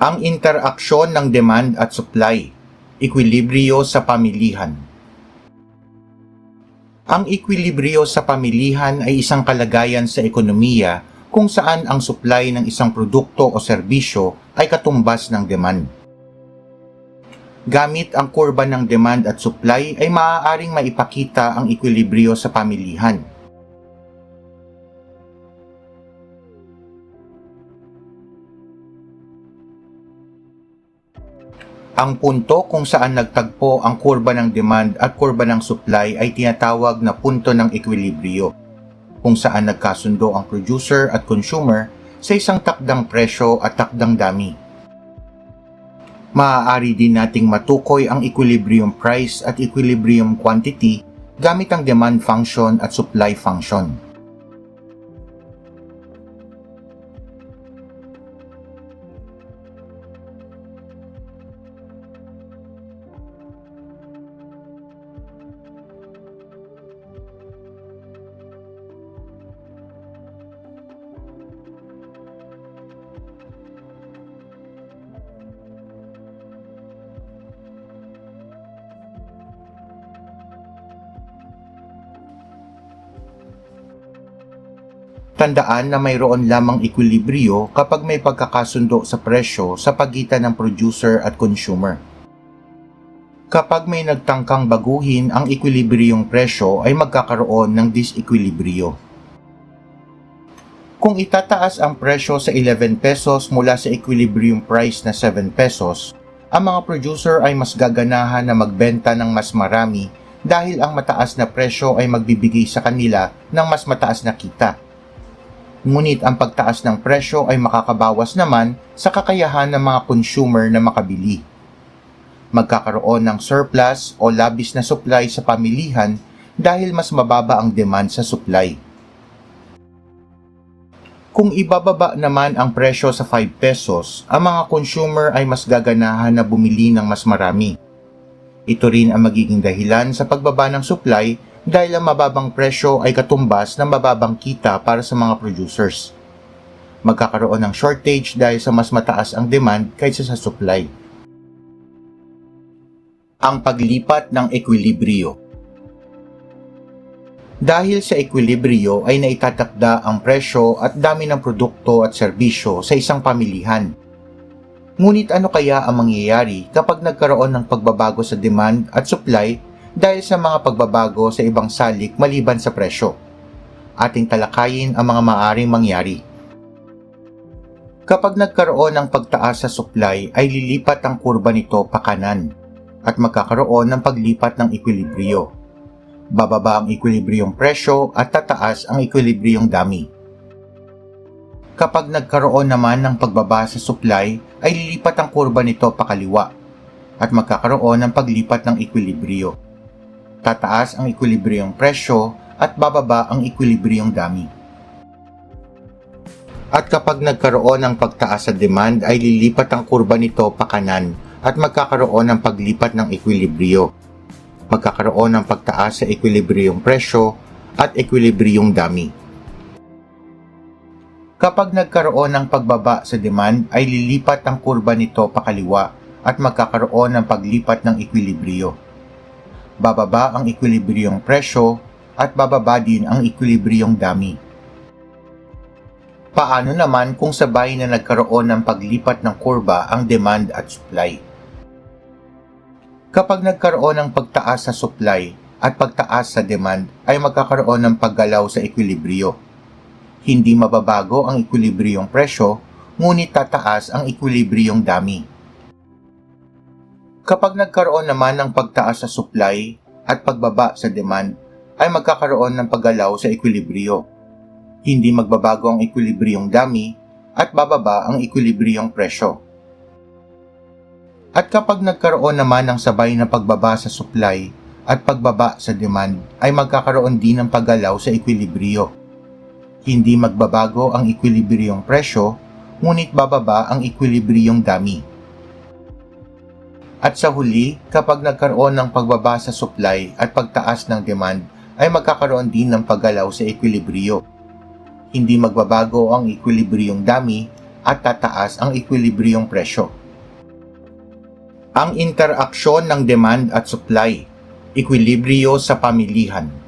Ang interaksyon ng demand at supply, ekwilibryo sa pamilihan. Ang ekwilibryo sa pamilihan ay isang kalagayan sa ekonomiya kung saan ang supply ng isang produkto o serbisyo ay katumbas ng demand. Gamit ang kurba ng demand at supply ay maaaring maipakita ang ekwilibryo sa pamilihan. Ang punto kung saan nagtagpo ang kurba ng demand at kurba ng supply ay tinatawag na punto ng ekwilibryo, kung saan nagkasundo ang producer at consumer sa isang takdang presyo at takdang dami. Maaari din nating matukoy ang equilibrium price at equilibrium quantity gamit ang demand function at supply function. Tandaan na mayroon lamang ekwilibryo kapag may pagkakasundo sa presyo sa pagitan ng producer at consumer. Kapag may nagtangkang baguhin ang ekwilibryong presyo ay magkakaroon ng disekwilibryo. Kung itataas ang presyo sa 11 pesos mula sa equilibrium price na 7 pesos, ang mga producer ay mas gaganahan na magbenta ng mas marami dahil ang mataas na presyo ay magbibigay sa kanila ng mas mataas na kita. Ngunit ang pagtaas ng presyo ay makakabawas naman sa kakayahan ng mga consumer na makabili. Magkakaroon ng surplus o labis na supply sa pamilihan dahil mas mababa ang demand sa supply. Kung ibababa naman ang presyo sa 5 pesos, ang mga consumer ay mas gaganahan na bumili ng mas marami. Ito rin ang magiging dahilan sa pagbaba ng supply dahil ang mababang presyo ay katumbas ng mababang kita para sa mga producers. Magkakaroon ng shortage dahil sa mas mataas ang demand kaysa sa supply. Ang paglipat ng ekwilibryo. Dahil sa ekwilibryo ay naitatakda ang presyo at dami ng produkto at serbisyo sa isang pamilihan. Ngunit ano kaya ang mangyayari kapag nagkaroon ng pagbabago sa demand at supply dahil sa mga pagbabago sa ibang salik maliban sa presyo? Ating talakayin ang mga maaaring mangyari. Kapag nagkaroon ng pagtaas sa supply ay lilipat ang kurba nito pakanan at magkakaroon ng paglipat ng ekwilibryo. Bababa ang ekwilibryong presyo at tataas ang ekwilibryong dami. Kapag nagkaroon naman ng pagbaba sa supply ay lilipat ang kurba nito pakaliwa at magkakaroon ng paglipat ng ekwilibryo. Tataas ang ekwilibryong presyo at bababa ang ekwilibryong dami. At kapag nagkaroon ng pagtaas sa demand ay lilipat ang kurba nito pakanan at magkakaroon ng paglipat ng ekwilibryo. Magkakaroon ng pagtaas sa ekwilibryong presyo at ekwilibryong dami. Kapag nagkaroon ng pagbaba sa demand ay lilipat ang kurba nito pakaliwa at magkakaroon ng paglipat ng ekwilibryo. Bababa ang ekwilibryong presyo at bababa din ang ekwilibryong dami. Paano naman kung sabay na nagkaroon ng paglipat ng kurba ang demand at supply? Kapag nagkaroon ng pagtaas sa supply at pagtaas sa demand ay magkakaroon ng paggalaw sa ekwilibryo. Hindi mababago ang ekwilibryong presyo, ngunit tataas ang ekwilibryong dami. Kapag nagkaroon naman ng pagtaas sa supply at pagbaba sa demand, ay magkakaroon ng paggalaw sa ekwilibryo. Hindi magbabago ang ekwilibryong dami at bababa ang ekwilibryong presyo. At kapag nagkaroon naman ng sabay na pagbaba sa supply at pagbaba sa demand, ay magkakaroon din ng paggalaw sa ekwilibryo. Hindi magbabago ang ekwilibryong presyo, ngunit bababa ang ekwilibryong dami. At sa huli, kapag nagkaroon ng pagbaba sa supply at pagtaas ng demand, ay magkakaroon din ng paggalaw sa ekwilibryo. Hindi magbabago ang ekwilibryong dami at tataas ang equilibrium presyo. Ang interaksyon ng demand at supply, ekwilibryo sa pamilihan.